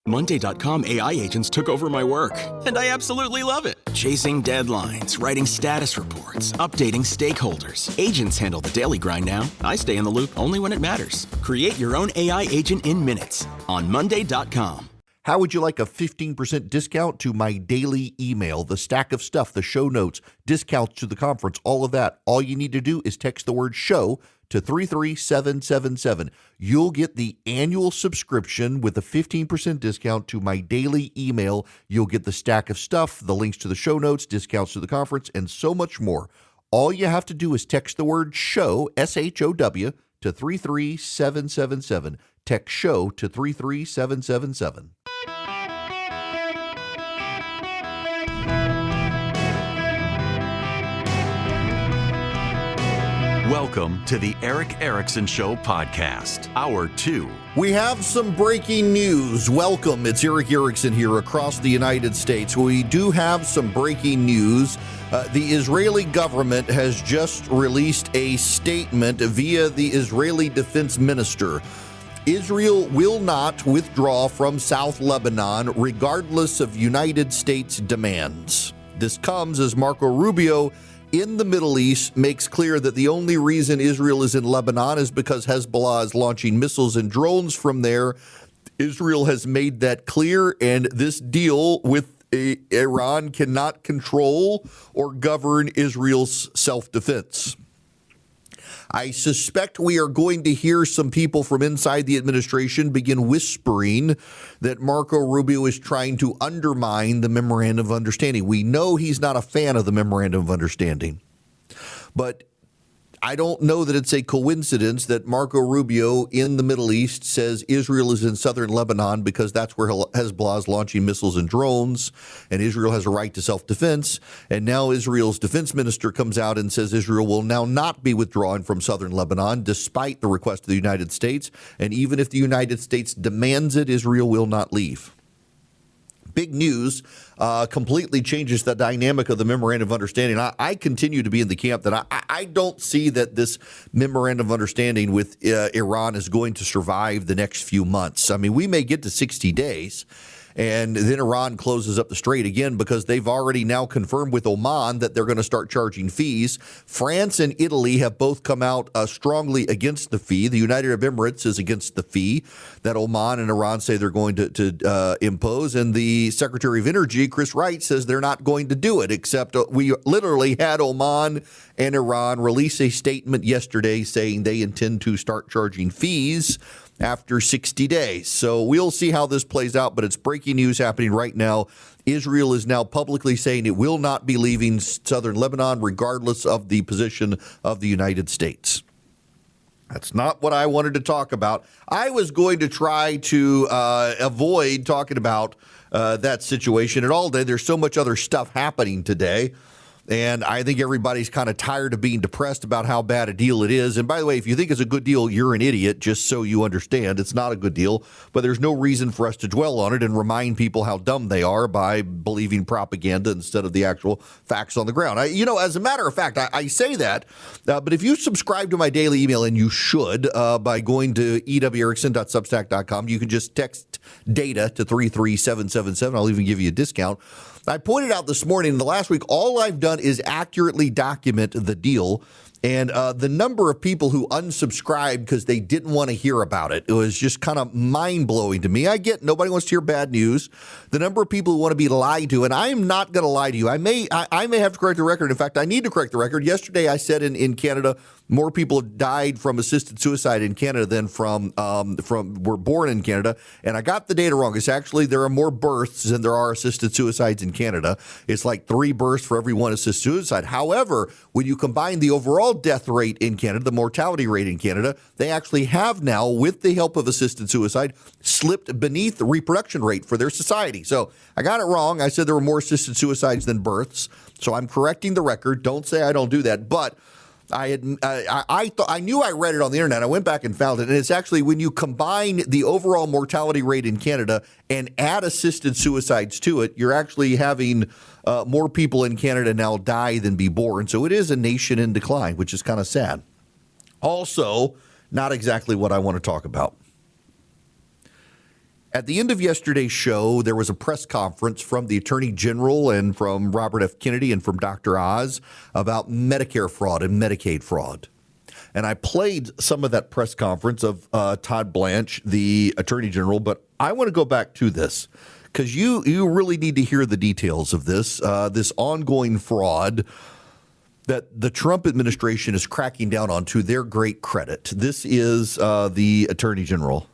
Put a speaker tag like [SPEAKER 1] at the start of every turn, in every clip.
[SPEAKER 1] Monday.com AI agents took over my work, and I absolutely love it. Chasing deadlines, writing status reports, updating stakeholders. Agents handle the daily grind now. I stay in the loop only when it matters. Create your own AI agent in minutes on Monday.com.
[SPEAKER 2] How would you like a 15% discount to my daily email, the stack of stuff, the show notes, discounts to the conference, all of that? All you need to do is text the word show to 33777. You'll get the annual subscription with a 15% discount to my daily email. You'll get the stack of stuff, the links to the show notes, discounts to the conference, and so much more. All you have to do is text the word show, SHOW, to 33777. Text show to 33777.
[SPEAKER 3] Welcome to the Eric Erickson Show podcast, Hour 2.
[SPEAKER 2] We have some breaking news. Welcome. It's Eric Erickson here across the United States. We do have some breaking news. The Israeli government has just released a statement via the Israeli defense minister. Israel will not withdraw from South Lebanon regardless of United States demands. This comes as Marco Rubio in the Middle East makes clear that the only reason Israel is in Lebanon is because Hezbollah is launching missiles and drones from there. Israel has made that clear, and this deal with Iran cannot control or govern Israel's self-defense. I suspect we are going to hear some people from inside the administration begin whispering that Marco Rubio is trying to undermine the Memorandum of Understanding. We know he's not a fan of the Memorandum of Understanding, but I don't know that it's a coincidence that Marco Rubio in the Middle East says Israel is in southern Lebanon because that's where Hezbollah is launching missiles and drones, and Israel has a right to self-defense. And now Israel's defense minister comes out and says Israel will now not be withdrawing from southern Lebanon despite the request of the United States. And even if the United States demands it, Israel will not leave. Big news, completely changes the dynamic of the Memorandum of Understanding. I continue to be in the camp that I don't see that this Memorandum of Understanding with Iran is going to survive the next few months. I mean, we may get to 60 days, and then Iran closes up the strait again because they've already now confirmed with Oman that they're going to start charging fees. France and Italy have both come out strongly against the fee. The United Arab Emirates is against the fee that Oman and Iran say they're going to impose. And the Secretary of Energy, Chris Wright, says they're not going to do it, except we literally had Oman and Iran release a statement yesterday saying they intend to start charging fees after 60 days. So we'll see how this plays out, but it's breaking news happening right now. Israel is now publicly saying it will not be leaving southern Lebanon regardless of the position of the United States. That's not what I wanted to talk about. I was going to try to avoid talking about that situation at all day. There's so much other stuff happening today. And I think everybody's kind of tired of being depressed about how bad a deal it is. And by the way, if you think it's a good deal, you're an idiot, just so you understand. It's not a good deal, but there's no reason for us to dwell on it and remind people how dumb they are by believing propaganda instead of the actual facts on the ground. As a matter of fact, I say that, but if you subscribe to my daily email, and you should, by going to ewerickson.substack.com, you can just text data to 33777. I'll even give you a discount. I pointed out this morning in the last week, all I've done is accurately document the deal. And the number of people who unsubscribed because they didn't want to hear about it, it was just kind of mind-blowing to me. I get nobody wants to hear bad news. The number of people who want to be lied to, and I am not going to lie to you. I may have to correct the record. In fact, I need to correct the record. Yesterday, I said in Canada, more people died from assisted suicide in Canada than from were born in Canada. And I got the data wrong. It's actually there are more births than there are assisted suicides in Canada. It's like 3 births for every 1 assisted suicide. However, when you combine the overall death rate in Canada, the mortality rate in Canada, they actually have now, with the help of assisted suicide, slipped beneath the reproduction rate for their society. So I got it wrong. I said there were more assisted suicides than births. So I'm correcting the record. Don't say I don't do that. But I knew I read it on the internet. I went back and found it, and it's actually when you combine the overall mortality rate in Canada and add assisted suicides to it, you're actually having more people in Canada now die than be born. So it is a nation in decline, which is kind of sad. Also, not exactly what I want to talk about. At the end of yesterday's show, there was a press conference from the Attorney General and from Robert F. Kennedy and from Dr. Oz about Medicare fraud and Medicaid fraud. And I played some of that press conference of Todd Blanche, the Attorney General, but I want to go back to this because you really need to hear the details of this ongoing fraud that the Trump administration is cracking down on to their great credit. This is the Attorney General.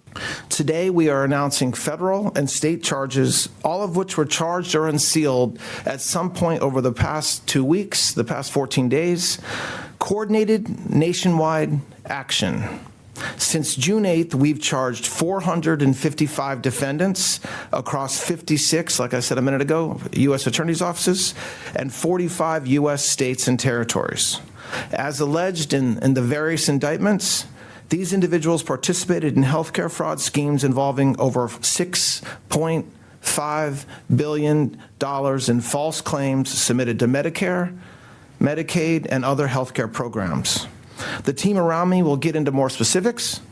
[SPEAKER 4] Today, we are announcing federal and state charges, all of which were charged or unsealed at some point over the past 2 weeks, the past 14 days. Coordinated nationwide action. Since June 8th, we've charged 455 defendants across 56, like I said a minute ago, U.S. attorneys' offices, and 45 U.S. states and territories. As alleged in the various indictments, these individuals participated in healthcare fraud schemes involving over $6.5 billion in false claims submitted to Medicare, Medicaid, and other healthcare programs. The team around me will get into more specifics,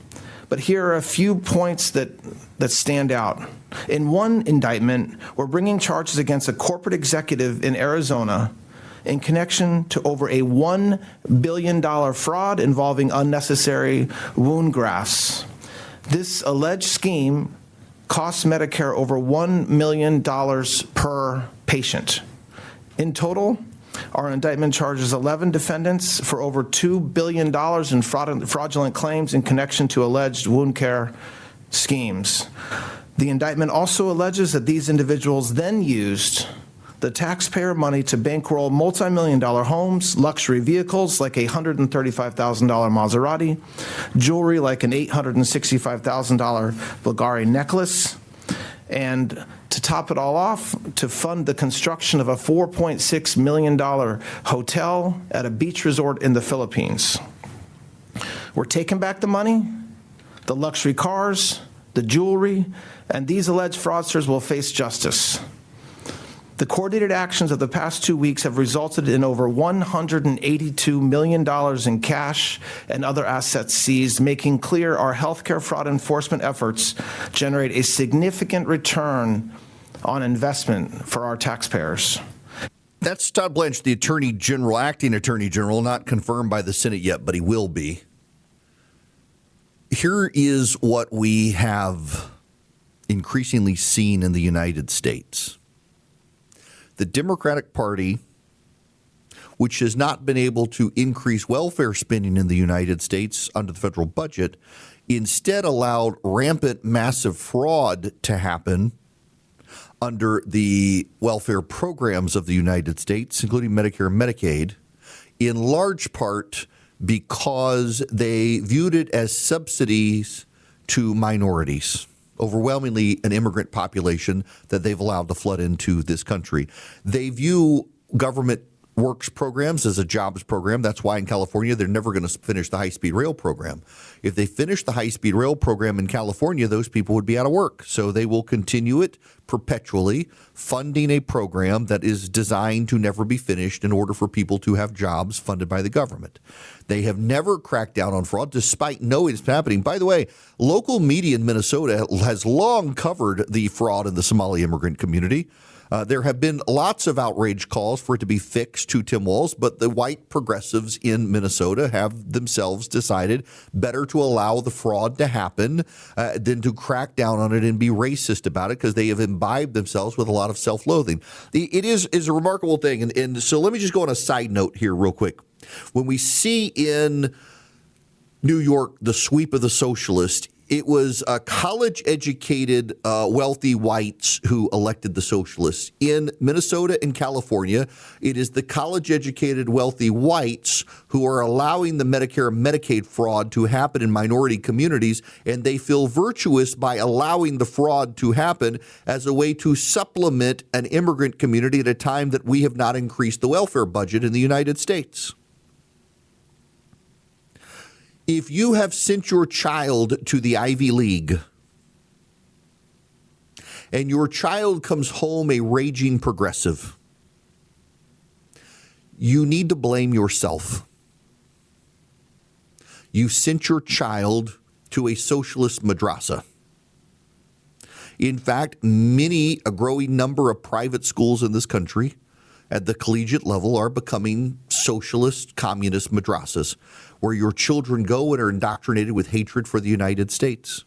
[SPEAKER 4] but here are a few points that stand out. In one indictment, we're bringing charges against a corporate executive in Arizona in connection to over a $1 billion fraud involving unnecessary wound grafts. This alleged scheme costs Medicare over $1 million per patient. In total, our indictment charges 11 defendants for over $2 billion in fraudulent claims in connection to alleged wound care schemes. The indictment also alleges that these individuals then used the taxpayer money to bankroll multi-million-dollar homes, luxury vehicles like a $135,000 Maserati, jewelry like an $865,000 Bulgari necklace, and to top it all off, to fund the construction of a $4.6 million hotel at a beach resort in the Philippines. We're taking back the money, the luxury cars, the jewelry, and these alleged fraudsters will face justice. The coordinated actions of the past 2 weeks have resulted in over $182 million in cash and other assets seized, making clear our healthcare fraud enforcement efforts generate a significant return on investment for our taxpayers.
[SPEAKER 2] That's Todd Blanche, the Attorney General, acting Attorney General, not confirmed by the Senate yet, but he will be. Here is what we have increasingly seen in the United States. The Democratic Party, which has not been able to increase welfare spending in the United States under the federal budget, instead allowed rampant, massive fraud to happen under the welfare programs of the United States, including Medicare and Medicaid, in large part because they viewed it as subsidies to minorities. Overwhelmingly an immigrant population that they've allowed to flood into this country. They view government works programs as a jobs program. That's why in California they're never going to finish the high-speed rail program. If they finish the high-speed rail program in California, those people would be out of work. So they will continue it perpetually, funding a program that is designed to never be finished in order for people to have jobs funded by the government. They have never cracked down on fraud, despite knowing it's happening. By the way, local media in Minnesota has long covered the fraud in the Somali immigrant community. There have been lots of outrage calls for it to be fixed to Tim Walz, but the white progressives in Minnesota have themselves decided better to allow the fraud to happen than to crack down on it and be racist about it, because they have imbibed themselves with a lot of self-loathing. It is a remarkable thing. And so let me just go on a side note here real quick. When we see in New York the sweep of the socialists, it was college-educated, wealthy whites who elected the socialists. In Minnesota and California, it is the college-educated, wealthy whites who are allowing the Medicare and Medicaid fraud to happen in minority communities, and they feel virtuous by allowing the fraud to happen as a way to supplement an immigrant community at a time that we have not increased the welfare budget in the United States. If you have sent your child to the Ivy League and your child comes home a raging progressive, you need to blame yourself. You sent your child to a socialist madrasa. In fact, a growing number of private schools in this country at the collegiate level are becoming socialist, communist madrasas, where your children go and are indoctrinated with hatred for the United States.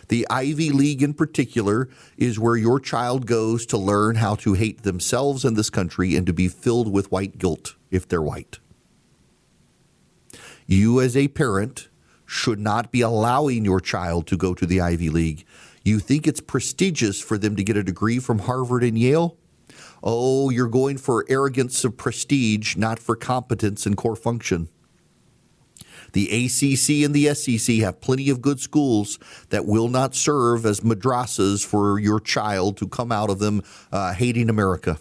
[SPEAKER 2] The Ivy League in particular is where your child goes to learn how to hate themselves and this country and to be filled with white guilt if they're white. You as a parent should not be allowing your child to go to the Ivy League. You think it's prestigious for them to get a degree from Harvard and Yale? Oh, you're going for arrogance of prestige, not for competence and core function. The ACC and the SEC have plenty of good schools that will not serve as madrasas for your child to come out of them hating America.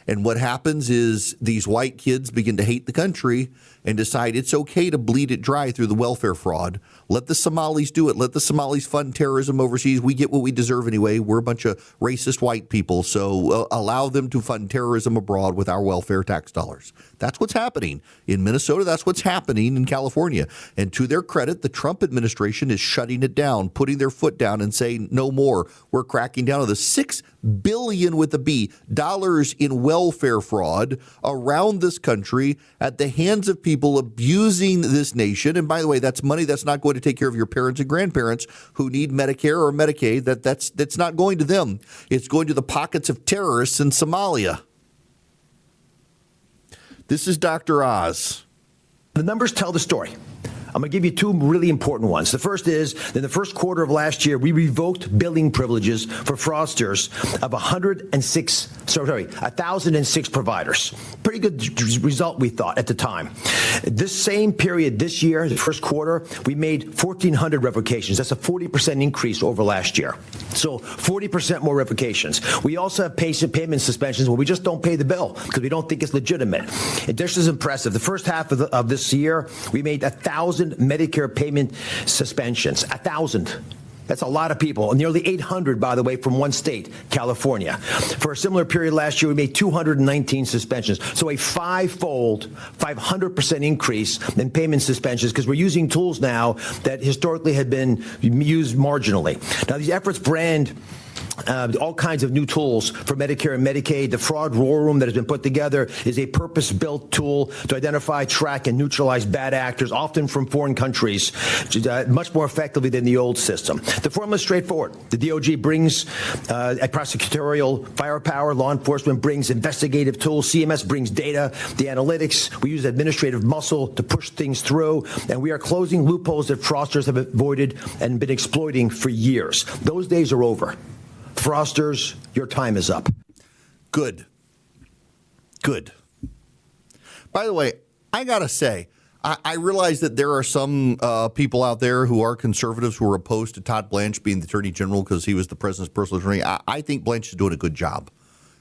[SPEAKER 2] And what happens is these white kids begin to hate the country and decide it's okay to bleed it dry through the welfare fraud. Let the Somalis do it. Let the Somalis fund terrorism overseas. We get what we deserve anyway. We're a bunch of racist white people, so allow them to fund terrorism abroad with our welfare tax dollars. That's what's happening in Minnesota. That's what's happening in California. And to their credit, the Trump administration is shutting it down, putting their foot down and saying no more. We're cracking down on the $6 billion with a B dollars in welfare fraud around this country at the hands of people abusing this nation. And by the way, that's money that's not going to take care of your parents and grandparents who need Medicare or Medicaid. That's not going to them. It's going to the pockets of terrorists in Somalia. This is Dr. Oz.
[SPEAKER 5] The numbers tell the story. I'm going to give you two really important ones. The first is, in the first quarter of last year, we revoked billing privileges for fraudsters of 1,006 providers. Pretty good result, we thought, at the time. This same period this year, the first quarter, we made 1,400 revocations. That's a 40% increase over last year. So 40% more revocations. We also have patient payment suspensions where we just don't pay the bill because we don't think it's legitimate. And this is impressive. The first half of this year, we made 1,000 Medicare payment suspensions. 1,000. That's a lot of people. Nearly 800, by the way, from one state, California. For a similar period last year, we made 219 suspensions. So a five-fold, 500% increase in payment suspensions because we're using tools now that historically had been used marginally. Now, these efforts brand all kinds of new tools for Medicare and Medicaid. The fraud war room that has been put together is a purpose-built tool to identify, track, and neutralize bad actors, often from foreign countries, much more effectively than the old system. The formula is straightforward. The DOJ brings a prosecutorial firepower. Law enforcement brings investigative tools. CMS brings data, the analytics. We use administrative muscle to push things through, and we are closing loopholes that fraudsters have avoided and been exploiting for years. Those days are over. Fraudsters, your time is up.
[SPEAKER 2] Good. By the way, I got to say, I realize that there are some people out there who are conservatives who are opposed to Todd Blanche being the Attorney General because he was the president's personal attorney. I think Blanche is doing a good job.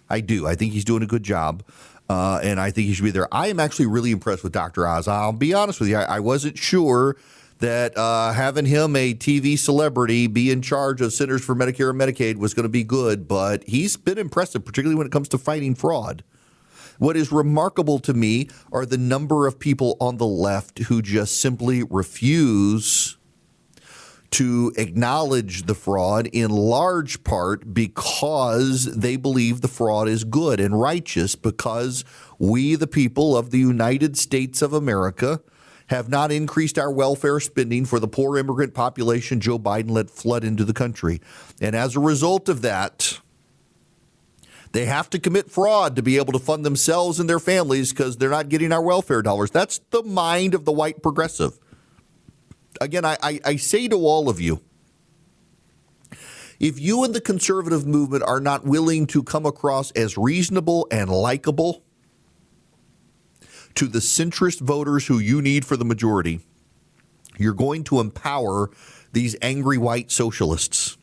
[SPEAKER 2] I do. I think he's doing a good job, and I think he should be there. I am actually really impressed with Dr. Oz. I'll be honest with you. I wasn't sure that having him, a TV celebrity, be in charge of Centers for Medicare and Medicaid was going to be good, but he's been impressive, particularly when it comes to fighting fraud. What is remarkable to me are the number of people on the left who just simply refuse to acknowledge the fraud, in large part because they believe the fraud is good and righteous, because we, the people of the United States of America, have not increased our welfare spending for the poor immigrant population Joe Biden let flood into the country. And as a result of that, they have to commit fraud to be able to fund themselves and their families because they're not getting our welfare dollars. That's the mind of the white progressive. Again, I say to all of you, if you and the conservative movement are not willing to come across as reasonable and likable to the centrist voters who you need for the majority, you're going to empower these angry white socialists.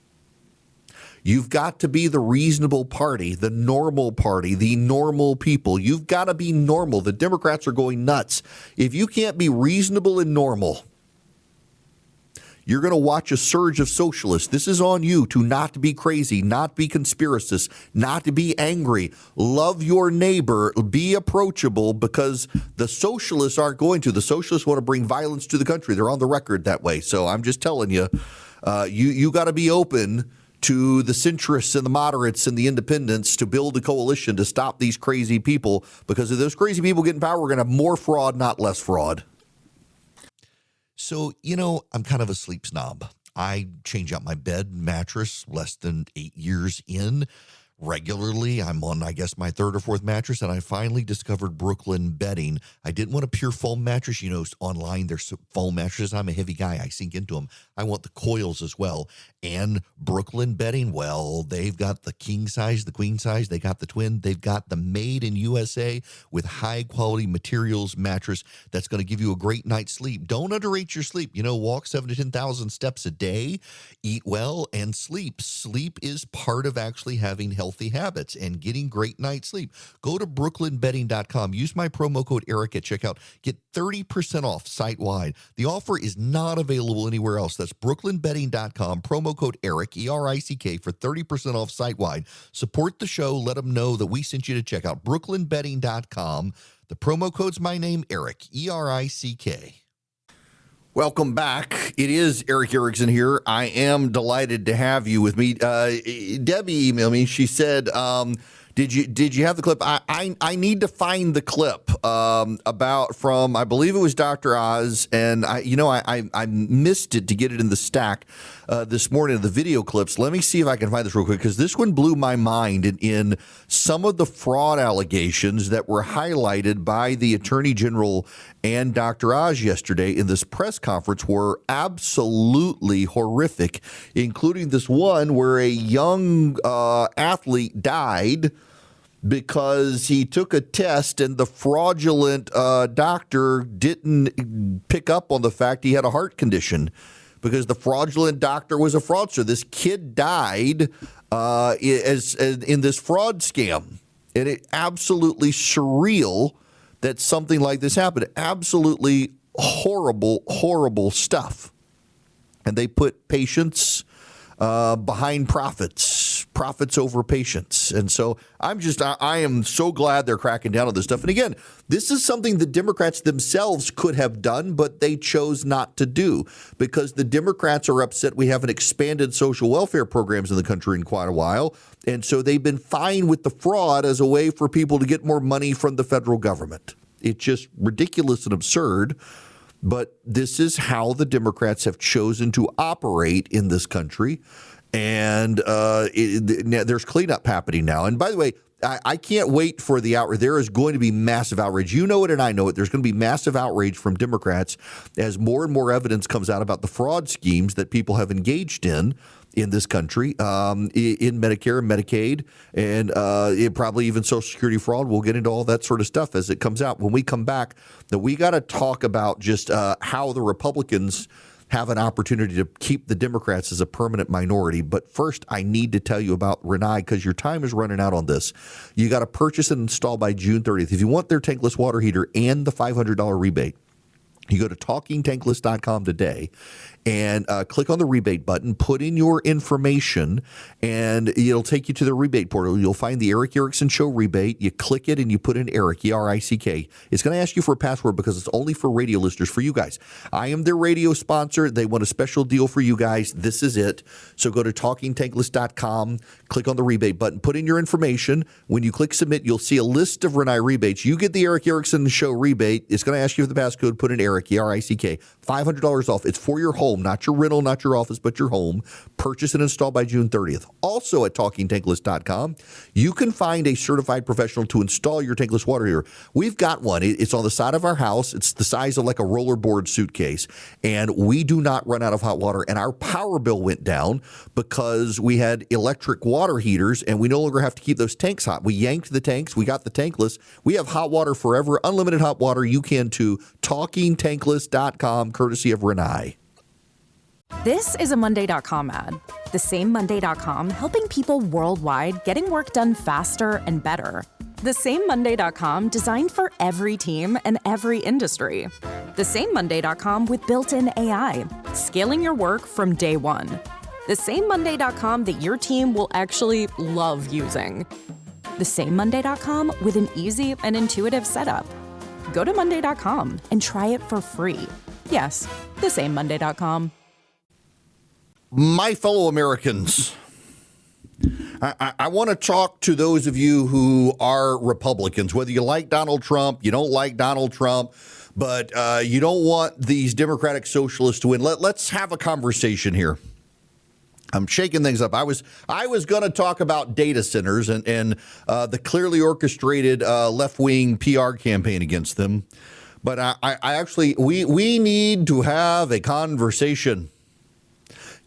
[SPEAKER 2] You've got to be the reasonable party, the normal party, the normal people. You've got to be normal. The Democrats are going nuts. If you can't be reasonable and normal, you're going to watch a surge of socialists. This is on you to not be crazy, not be conspiracist, not to be angry. Love your neighbor, be approachable, because the socialists aren't going to. The socialists want to bring violence to the country. They're on the record that way. So I'm just telling you, you got to be open to the centrists and the moderates and the independents to build a coalition to stop these crazy people, because if those crazy people get in power, we're going to have more fraud, not less fraud. So, I'm kind of a sleep snob. I change out my bed mattress less than 8 years in. Regularly, I'm on, I guess, my third or fourth mattress, and I finally discovered Brooklyn Bedding. I didn't want a pure foam mattress. Online there's foam mattresses. I'm a heavy guy. I sink into them. I want the coils as well. And Brooklyn Bedding, well, they've got the king size, the queen size. They got the twin. They've got the made in USA with high-quality materials mattress that's going to give you a great night's sleep. Don't underrate your sleep. Walk 7,000 to 10,000 steps a day, eat well, and sleep. Sleep is part of actually having healthy habits and getting great night's sleep. Go to brooklynbedding.com. Use my promo code Eric at checkout. Get 30% off site-wide. The offer is not available anywhere else. That's brooklynbedding.com. Promo code Eric, E-R-I-C-K, for 30% off site-wide. Support the show. Let them know that we sent you to check out brooklynbedding.com. The promo code's my name, Eric, E-R-I-C-K. Welcome back. It is Eric Erickson here. I am delighted to have you with me. Debbie emailed me. She said, did you have the clip? I need to find the clip about from, I believe it was Dr. Oz, and I missed it to get it in the stack this morning, the video clips. Let me see if I can find this real quick, because this one blew my mind in some of the fraud allegations that were highlighted by the Attorney General and Dr. Oz yesterday in this press conference were absolutely horrific, including this one where a young athlete died because he took a test and the fraudulent doctor didn't pick up on the fact he had a heart condition, because the fraudulent doctor was a fraudster. This kid died as in this fraud scam, and it absolutely surreal that something like this happened. Absolutely horrible, horrible stuff. And they put patients behind profits over patients. And so I am so glad they're cracking down on this stuff. And again, this is something the Democrats themselves could have done, but they chose not to do, because the Democrats are upset we haven't expanded social welfare programs in the country in quite a while. And so they've been fine with the fraud as a way for people to get more money from the federal government. It's just ridiculous and absurd. But this is how the Democrats have chosen to operate in this country. And there's cleanup happening now. And by the way, I can't wait for the outrage. There is going to be massive outrage. You know it and I know it. There's going to be massive outrage from Democrats as more and more evidence comes out about the fraud schemes that people have engaged in this country, in Medicare and Medicaid, and probably even Social Security fraud. We'll get into all that sort of stuff as it comes out. When we come back, we got to talk about just how the Republicans have an opportunity to keep the Democrats as a permanent minority. But first, I need to tell you about Rinnai, because your time is running out on this. You got to purchase and install by June 30th. If you want their tankless water heater and the $500 rebate, you go to talkingtankless.com today and click on the rebate button, put in your information, and it'll take you to the rebate portal. You'll find the Eric Erickson Show rebate. You click it and you put in Eric, E-R-I-C-K. It's going to ask you for a password because it's only for radio listeners, for you guys. I am their radio sponsor. They want a special deal for you guys. This is it. So go to talkingtankless.com, click on the rebate button, put in your information. When you click submit, you'll see a list of Rinnai rebates. You get the Eric Erickson Show rebate. It's going to ask you for the passcode. Put in Eric, E-R-I-C-K. $500 off. It's for your home, not your rental, not your office, but your home. Purchase and install by June 30th. Also at talkingtankless.com, you can find a certified professional to install your tankless water heater. We've got one. It's on the side of our house. It's the size of like a rollerboard suitcase, and we do not run out of hot water. And our power bill went down because we had electric water heaters, and we no longer have to keep those tanks hot. We yanked the tanks. We got the tankless. We have hot water forever, unlimited hot water. You can too. Talkingtankless.com, courtesy of Rinnai.
[SPEAKER 6] This is a Monday.com ad. The same Monday.com helping people worldwide getting work done faster and better. The same Monday.com designed for every team and every industry. The same Monday.com with built-in AI, scaling your work from day one. The same Monday.com that your team will actually love using. The same Monday.com with an easy and intuitive setup. Go to Monday.com and try it for free. Yes, the same Monday.com.
[SPEAKER 2] My fellow Americans, I want to talk to those of you who are Republicans, whether you like Donald Trump, you don't like Donald Trump, but you don't want these Democratic socialists to win. Let's have a conversation here. I'm shaking things up. I was going to talk about data centers and the clearly orchestrated left-wing PR campaign against them, but I actually we need to have a conversation,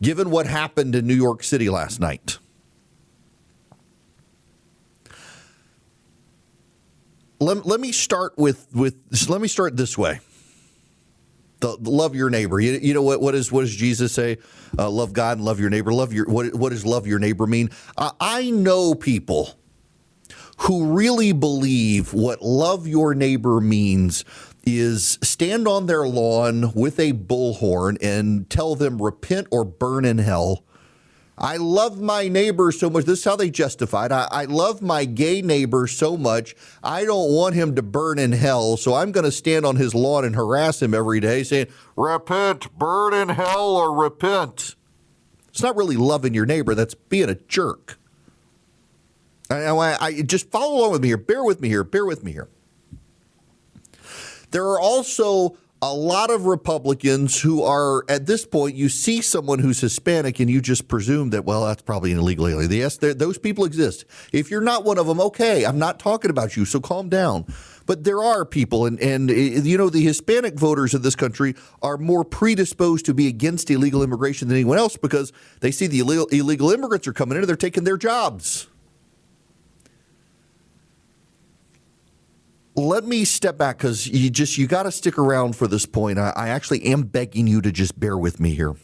[SPEAKER 2] given what happened in New York City last night. Let me start let me start this way. The love your neighbor. You know what does Jesus say? Love God and love your neighbor. What does love your neighbor mean? I know people who really believe what love your neighbor means is stand on their lawn with a bullhorn and tell them repent or burn in hell. I love my neighbor so much. This is how they justify it. I love my gay neighbor so much. I don't want him to burn in hell. So I'm going to stand on his lawn and harass him every day saying, repent, burn in hell, or repent. It's not really loving your neighbor. That's being a jerk. I just follow along with me here. Bear with me here. There are also a lot of Republicans who are, at this point, you see someone who's Hispanic and you just presume that, well, that's probably an illegal alien. Yes, those people exist. If you're not one of them, okay, I'm not talking about you, so calm down. But there are people, and you know, the Hispanic voters of this country are more predisposed to be against illegal immigration than anyone else because they see the illegal immigrants are coming in and they're taking their jobs. Let me step back because you got to stick around for this point. I actually am begging you to just bear with me here.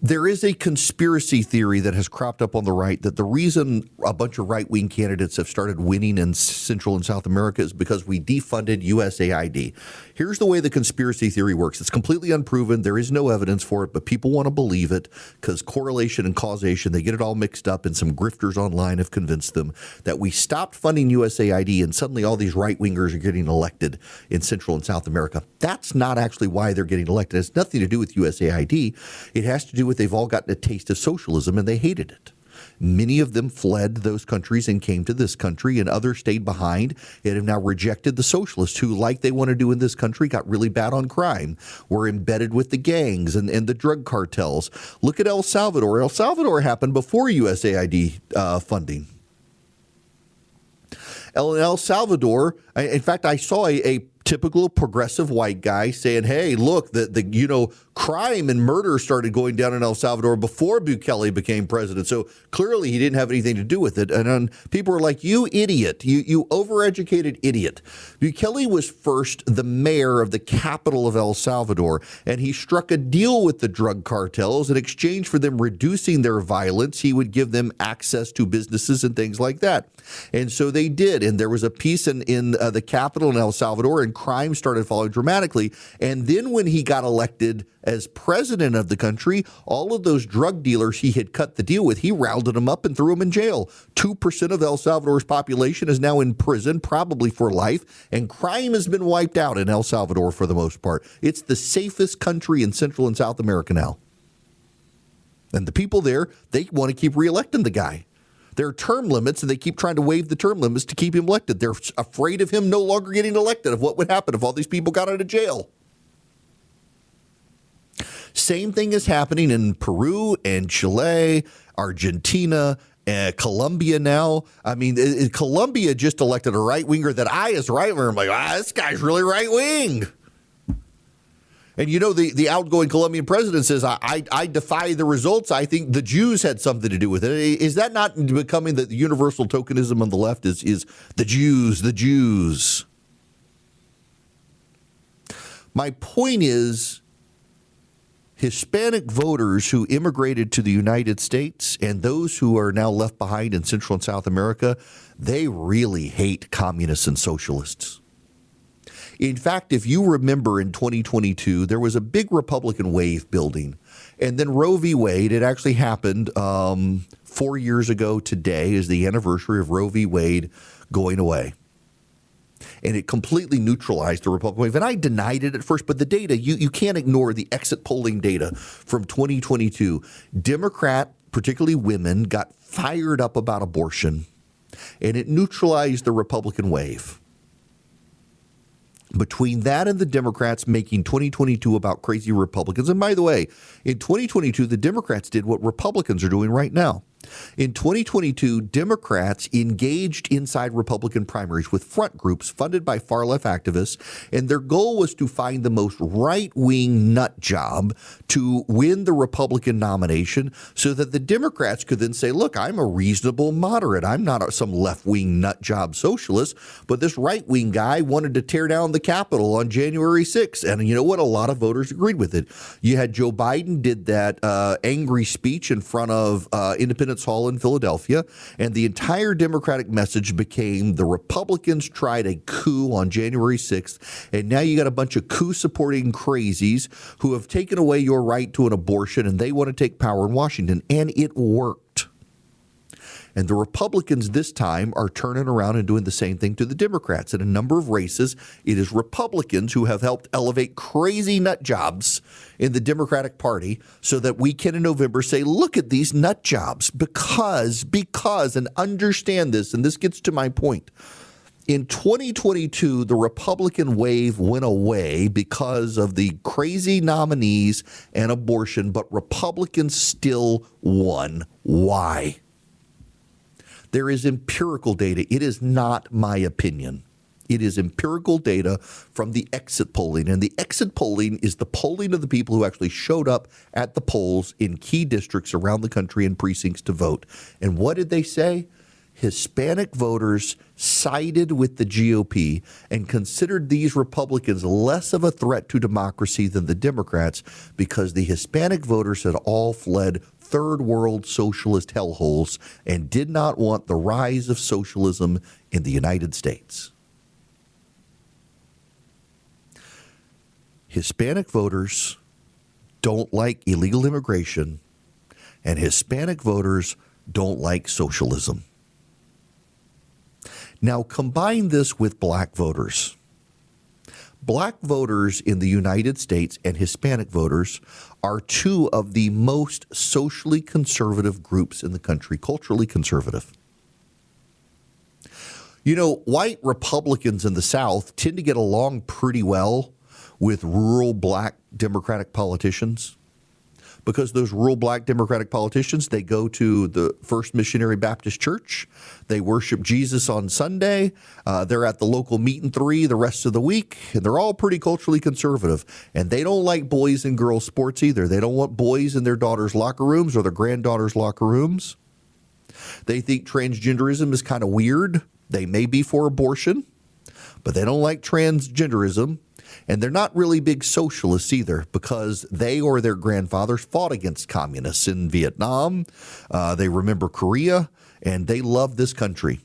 [SPEAKER 2] There is a conspiracy theory that has cropped up on the right that the reason a bunch of right-wing candidates have started winning in Central and South America is because we defunded USAID. Here's the way the conspiracy theory works. It's completely unproven. There is no evidence for it, but people want to believe it because correlation and causation, they get it all mixed up, and some grifters online have convinced them that we stopped funding USAID and suddenly all these right-wingers are getting elected in Central and South America. That's not actually why they're getting elected. It has nothing to do with USAID. It has to do with they've all gotten a taste of socialism and they hated it. Many of them fled those countries and came to this country, and others stayed behind and have now rejected the socialists who, like they want to do in this country, got really bad on crime, were embedded with the gangs and the drug cartels. Look at El Salvador. El Salvador happened before USAID funding. El Salvador, in fact, I saw a typical progressive white guy saying, hey, look, the crime and murder started going down in El Salvador before Bukele became president. So clearly he didn't have anything to do with it. And people were like, you idiot, you overeducated idiot. Bukele was first the mayor of the capital of El Salvador, and he struck a deal with the drug cartels. In exchange for them reducing their violence, he would give them access to businesses and things like that. And so they did. And there was a peace in the capital in El Salvador, and crime started falling dramatically. And then when he got elected as president of the country, all of those drug dealers he had cut the deal with, he rounded them up and threw them in jail. 2% of El Salvador's population is now in prison, probably for life, and crime has been wiped out in El Salvador for the most part. It's the safest country in Central and South America now. And the people there, they want to keep reelecting the guy. There are term limits, and they keep trying to waive the term limits to keep him elected. They're afraid of him no longer getting elected, of what would happen if all these people got out of jail. Same thing is happening in Peru and Chile, Argentina, Colombia now. I mean, Colombia just elected a right-winger that I, as a right-winger, I'm like, this guy's really right-wing. And you know, the outgoing Colombian president says, I defy the results. I think the Jews had something to do with it. Is that not becoming the universal tokenism on the left is the Jews? My point is, Hispanic voters who immigrated to the United States and those who are now left behind in Central and South America, they really hate communists and socialists. In fact, if you remember in 2022, there was a big Republican wave building. And then Roe v. Wade, it actually happened 4 years ago today is the anniversary of Roe v. Wade going away. And it completely neutralized the Republican wave. And I denied it at first, but the data, you can't ignore the exit polling data from 2022. Democrat, particularly women, got fired up about abortion, and it neutralized the Republican wave. Between that and the Democrats making 2022 about crazy Republicans, and by the way, in 2022, the Democrats did what Republicans are doing right now. In 2022, Democrats engaged inside Republican primaries with front groups funded by far-left activists, and their goal was to find the most right-wing nut job to win the Republican nomination so that the Democrats could then say, look, I'm a reasonable moderate. I'm not some left-wing nut job socialist, but this right-wing guy wanted to tear down the Capitol on January 6th. And you know what? A lot of voters agreed with it. You had Joe Biden did that angry speech in front of Independence Hall in Philadelphia, and the entire Democratic message became the Republicans tried a coup on January 6th, and now you got a bunch of coup-supporting crazies who have taken away your right to an abortion, and they want to take power in Washington, and it worked. And the Republicans this time are turning around and doing the same thing to the Democrats. In a number of races, it is Republicans who have helped elevate crazy nut jobs in the Democratic Party so that we can in November say, look at these nut jobs because, and understand this, and this gets to my point. In 2022, the Republican wave went away because of the crazy nominees and abortion, but Republicans still won. Why? There is empirical data. It is not my opinion. It is empirical data from the exit polling. And the exit polling is the polling of the people who actually showed up at the polls in key districts around the country and precincts to vote. And what did they say? Hispanic voters sided with the GOP and considered these Republicans less of a threat to democracy than the Democrats because the Hispanic voters had all fled third world socialist hellholes and did not want the rise of socialism in the United States. Hispanic voters don't like illegal immigration, and Hispanic voters don't like socialism. Now combine this with black voters. Black voters in the United States and Hispanic voters are two of the most socially conservative groups in the country, culturally conservative. You know, white Republicans in the South tend to get along pretty well with rural black Democratic politicians because those rural black Democratic politicians, they go to the First Missionary Baptist Church. They worship Jesus on Sunday. They're at the local meet and three the rest of the week. And they're all pretty culturally conservative. And they don't like boys and girls sports either. They don't want boys in their daughters' locker rooms or their granddaughters' locker rooms. They think transgenderism is kind of weird. They may be for abortion, but they don't like transgenderism. And they're not really big socialists either because they or their grandfathers fought against communists in Vietnam. They remember Korea, and they love this country.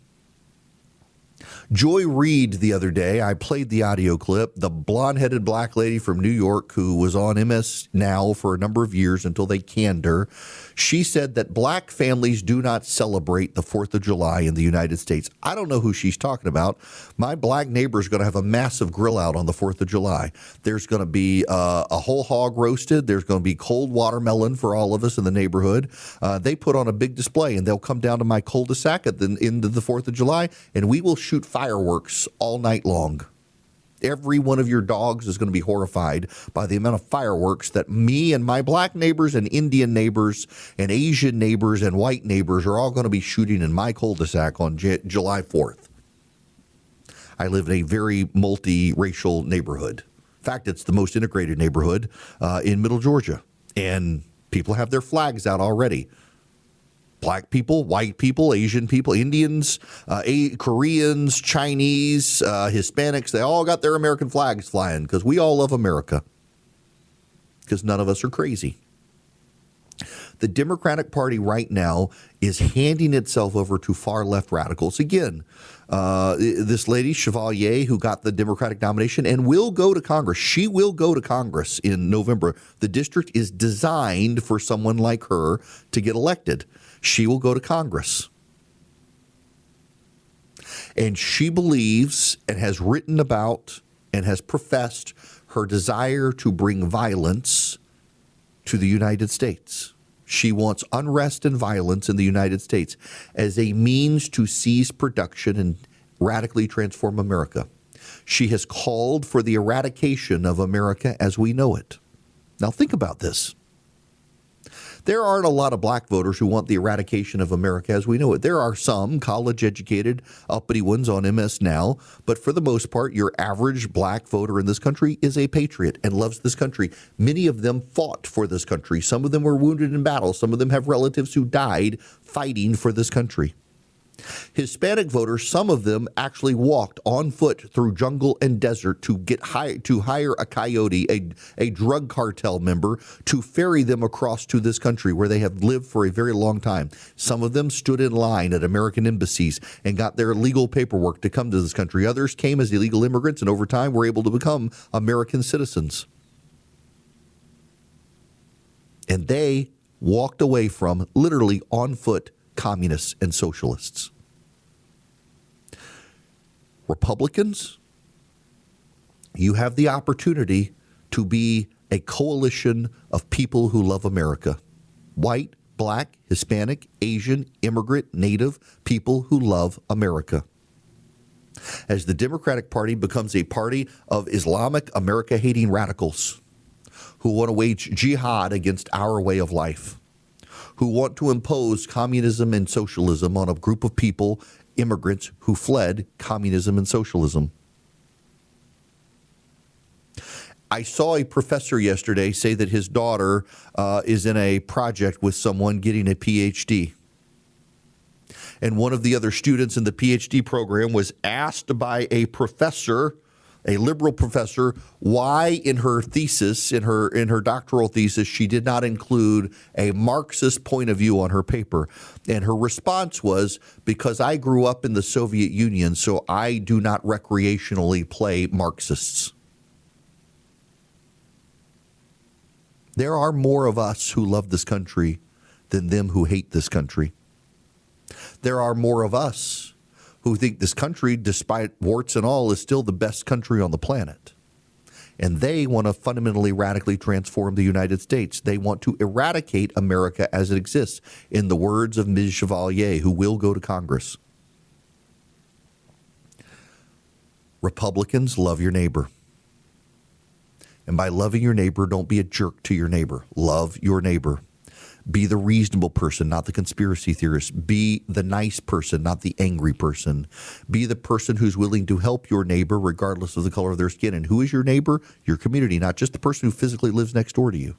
[SPEAKER 2] Joy Reid the other day, I played the audio clip, the blonde-headed black lady from New York who was on MS Now for a number of years until they canned her. She said that black families do not celebrate the 4th of July in the United States. I don't know who she's talking about. My black neighbor is going to have a massive grill out on the 4th of July. There's going to be a whole hog roasted. There's going to be cold watermelon for all of us in the neighborhood. They put on a big display, and they'll come down to my cul-de-sac at the end of the 4th of July, and we will shoot fireworks all night long. Every one of your dogs is going to be horrified by the amount of fireworks that me and my black neighbors and Indian neighbors and Asian neighbors and white neighbors are all going to be shooting in my cul-de-sac on July 4th. I live in a very multiracial neighborhood. In fact, it's the most integrated neighborhood in Middle Georgia. And people have their flags out already. Black people, white people, Asian people, Indians, Koreans, Chinese, Hispanics, they all got their American flags flying because we all love America because none of us are crazy. The Democratic Party right now is handing itself over to far left radicals. Again, this lady, Chevalier, who got the Democratic nomination and will go to Congress. She will go to Congress in November. The district is designed for someone like her to get elected. She will go to Congress. And she believes and has written about and has professed her desire to bring violence to the United States. She wants unrest and violence in the United States as a means to seize production and radically transform America. She has called for the eradication of America as we know it. Now think about this. There aren't a lot of black voters who want the eradication of America as we know it. There are some college-educated, uppity ones on MS Now, but for the most part, your average black voter in this country is a patriot and loves this country. Many of them fought for this country. Some of them were wounded in battle. Some of them have relatives who died fighting for this country. Hispanic voters, some of them actually walked on foot through jungle and desert to hire a coyote, a drug cartel member, to ferry them across to this country where they have lived for a very long time. Some of them stood in line at American embassies and got their legal paperwork to come to this country. Others came as illegal immigrants and over time were able to become American citizens. And they walked away from, literally on foot, communists and socialists. Republicans, you have the opportunity to be a coalition of people who love America. White, black, Hispanic, Asian, immigrant, Native, people who love America. As the Democratic Party becomes a party of Islamic America-hating radicals who want to wage jihad against our way of life, who want to impose communism and socialism on a group of people, immigrants who fled communism and socialism. I saw a professor yesterday say that his daughter is in a project with someone getting a PhD. And one of the other students in the PhD program was asked by a professor, a liberal professor, why in her thesis, in her doctoral thesis, she did not include a Marxist point of view on her paper. And her response was, because I grew up in the Soviet Union, so I do not recreationally play Marxists. There are more of us who love this country than them who hate this country. There are more of us who think this country, despite warts and all, is still the best country on the planet. And they want to fundamentally, radically transform the United States. They want to eradicate America as it exists, in the words of Ms. Chevalier, who will go to Congress. Republicans, love your neighbor. And by loving your neighbor, don't be a jerk to your neighbor. Love your neighbor. Be the reasonable person, not the conspiracy theorist. Be the nice person, not the angry person. Be the person who's willing to help your neighbor regardless of the color of their skin. And who is your neighbor? Your community, not just the person who physically lives next door to you.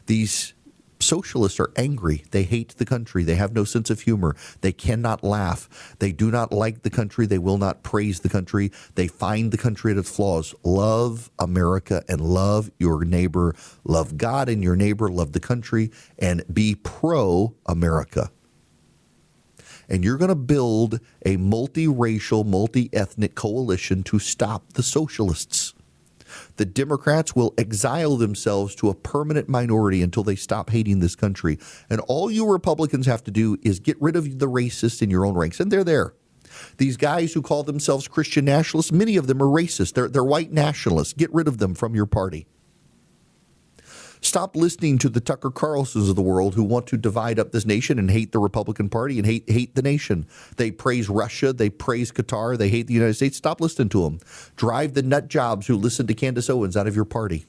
[SPEAKER 2] These socialists are angry. They hate the country. They have no sense of humor. They cannot laugh. They do not like the country. They will not praise the country. They find the country at its flaws. Love America and love your neighbor. Love God and your neighbor. Love the country and be pro-America. And you're going to build a multiracial, multi-ethnic coalition to stop the socialists. The Democrats will exile themselves to a permanent minority until they stop hating this country. And all you Republicans have to do is get rid of the racists in your own ranks. And they're there. These guys who call themselves Christian nationalists, many of them are racist. They're white nationalists. Get rid of them from your party. Stop listening to the Tucker Carlsons of the world who want to divide up this nation and hate the Republican Party and hate the nation. They praise Russia. They praise Qatar. They hate the United States. Stop listening to them. Drive the nut jobs who listen to Candace Owens out of your party.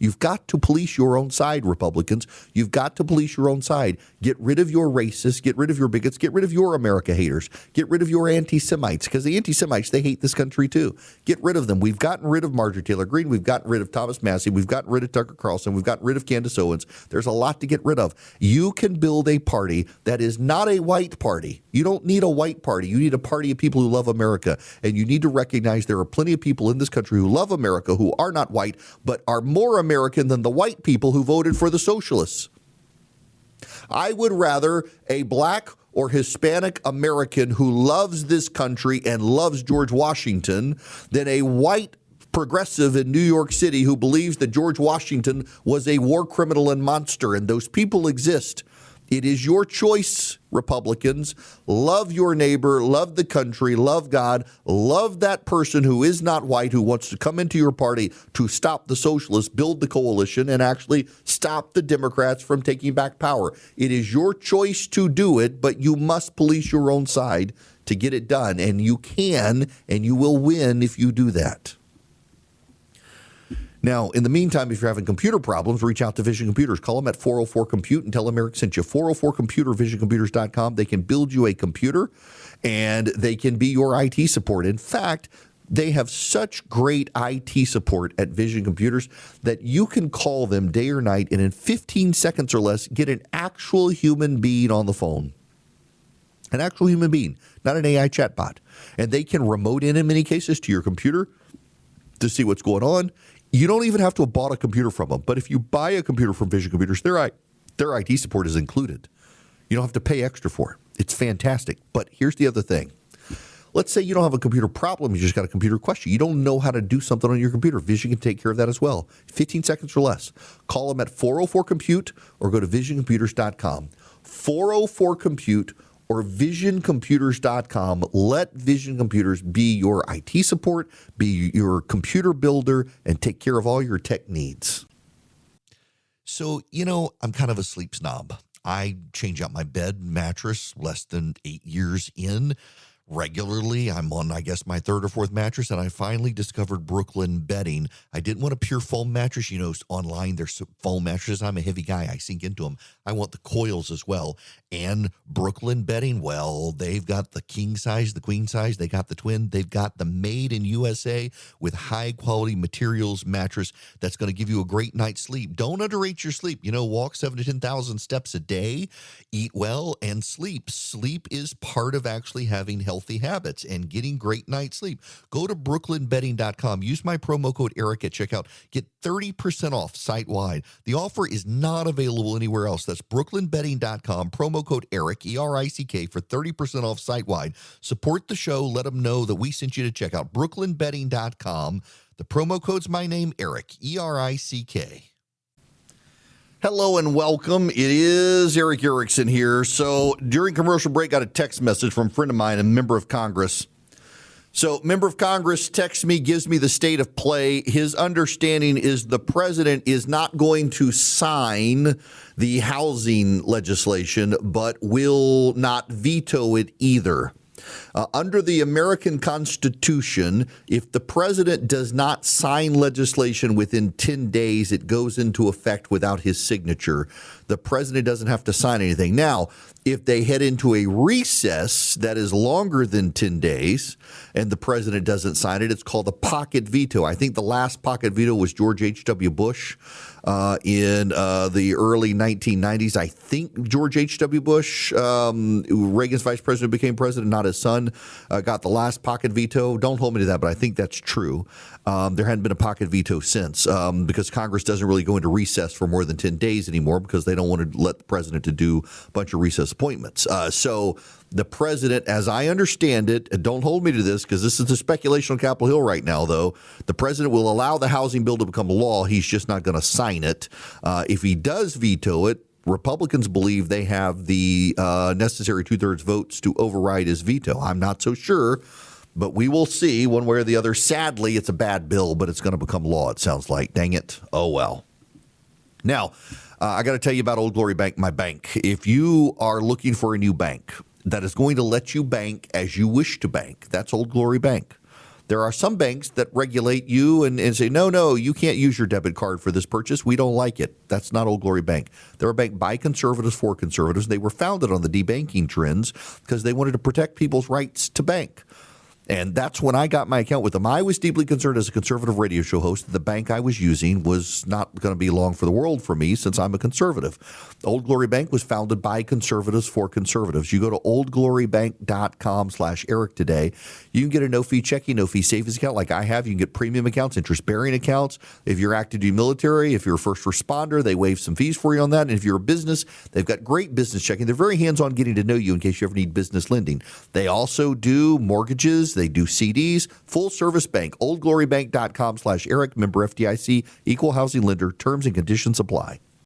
[SPEAKER 2] You've got to police your own side, Republicans. You've got to police your own side. Get rid of your racists. Get rid of your bigots. Get rid of your America haters. Get rid of your anti-Semites, because the anti-Semites, they hate this country too. Get rid of them. We've gotten rid of Marjorie Taylor Greene. We've gotten rid of Thomas Massie. We've gotten rid of Tucker Carlson. We've gotten rid of Candace Owens. There's a lot to get rid of. You can build a party that is not a white party. You don't need a white party. You need a party of people who love America. And you need to recognize there are plenty of people in this country who love America, who are not white, but are more American than the white people who voted for the socialists. I would rather a black or Hispanic American who loves this country and loves George Washington than a white progressive in New York City who believes that George Washington was a war criminal and monster, and those people exist. It is your choice, Republicans. Love your neighbor, love the country, love God, love that person who is not white, who wants to come into your party to stop the socialists, build the coalition, and actually stop the Democrats from taking back power. It is your choice to do it, but you must police your own side to get it done, and you can, and you will win if you do that. Now, in the meantime, if you're having computer problems, reach out to Vision Computers. Call them at 404-COMPUTE and tell them Eric sent you. 404-COMPUTER, visioncomputers.com. They can build you a computer, and they can be your IT support. In fact, they have such great IT support at Vision Computers that you can call them day or night, and in 15 seconds or less, get an actual human being on the phone. An actual human being, not an AI chatbot. And they can remote in many cases to your computer to see what's going on. You don't even have to have bought a computer from them. But if you buy a computer from Vision Computers, their IT support is included. You don't have to pay extra for it. It's fantastic. But here's the other thing. Let's say you don't have a computer problem. You just got a computer question. You don't know how to do something on your computer. Vision can take care of that as well. 15 seconds or less. Call them at 404-COMPUTE or go to visioncomputers.com. 404-COMPUTE or visioncomputers.com. Let Vision Computers be your IT support, be your computer builder, and take care of all your tech needs. So, I'm kind of a sleep snob. I change out my bed mattress less than 8 years in. Regularly, I'm on, I guess, my third or fourth mattress, and I finally discovered Brooklyn Bedding. I didn't want a pure foam mattress. Online, there's foam mattresses. I'm a heavy guy. I sink into them. I want the coils as well. And Brooklyn Bedding, well, they've got the king size, the queen size. They got the twin. They've got the made in USA with high-quality materials mattress that's going to give you a great night's sleep. Don't underrate your sleep. Walk 7,000 to 10,000 steps a day, eat well, and sleep. Sleep is part of actually having healthy habits and getting great night's sleep. Go to brooklynbedding.com. Use my promo code Eric at checkout. Get 30% off site-wide. The offer is not available anywhere else. That's brooklynbedding.com. Promo code Eric, E-R-I-C-K, for 30% off site-wide. Support the show. Let them know that we sent you to check out brooklynbedding.com. The promo code's my name, Eric, E-R-I-C-K. Hello and welcome. It is Eric Erickson here. So during commercial break, got a text message from a friend of mine, a member of Congress. So member of Congress texts me, gives me the state of play. His understanding is the president is not going to sign the housing legislation, but will not veto it either. Under the American Constitution, if the president does not sign legislation within 10 days, it goes into effect without his signature. The president doesn't have to sign anything. Now, if they head into a recess that is longer than 10 days and the president doesn't sign it, it's called a pocket veto. I think the last pocket veto was George H.W. Bush in the early 1990s. I think George H.W. Bush, Reagan's vice president, became president, not his son, got the last pocket veto. Don't hold me to that, but I think that's true. There hadn't been a pocket veto since because Congress doesn't really go into recess for more than 10 days anymore because they don't want to let the president to do a bunch of recess appointments. So the president, as I understand it, and don't hold me to this because this is the speculation on Capitol Hill right now, though, the president will allow the housing bill to become law. He's just not going to sign it. If he does veto it, Republicans believe they have the necessary two-thirds votes to override his veto. I'm not so sure, but we will see one way or the other. Sadly, it's a bad bill, but it's going to become law, it sounds like. Dang it. Oh, well. Now, I got to tell you about Old Glory Bank, my bank. If you are looking for a new bank that is going to let you bank as you wish to bank, that's Old Glory Bank. There are some banks that regulate you and say, no, you can't use your debit card for this purchase. We don't like it. That's not Old Glory Bank. They're a bank by conservatives for conservatives. They were founded on the debanking trends because they wanted to protect people's rights to bank. And that's when I got my account with them. I was deeply concerned as a conservative radio show host that the bank I was using was not going to be long for the world for me since I'm a conservative. Old Glory Bank was founded by conservatives for conservatives. You go to oldglorybank.com/Eric today. You can get a no-fee checking, no-fee savings account like I have. You can get premium accounts, interest-bearing accounts. If you're active duty military, if you're a first responder, they waive some fees for you on that. And if you're a business, they've got great business checking. They're very hands-on getting to know you in case you ever need business lending. They also do mortgages. They do CDs. Full-service bank. oldglorybank.com/Eric. Member FDIC. Equal housing lender. Terms and conditions apply.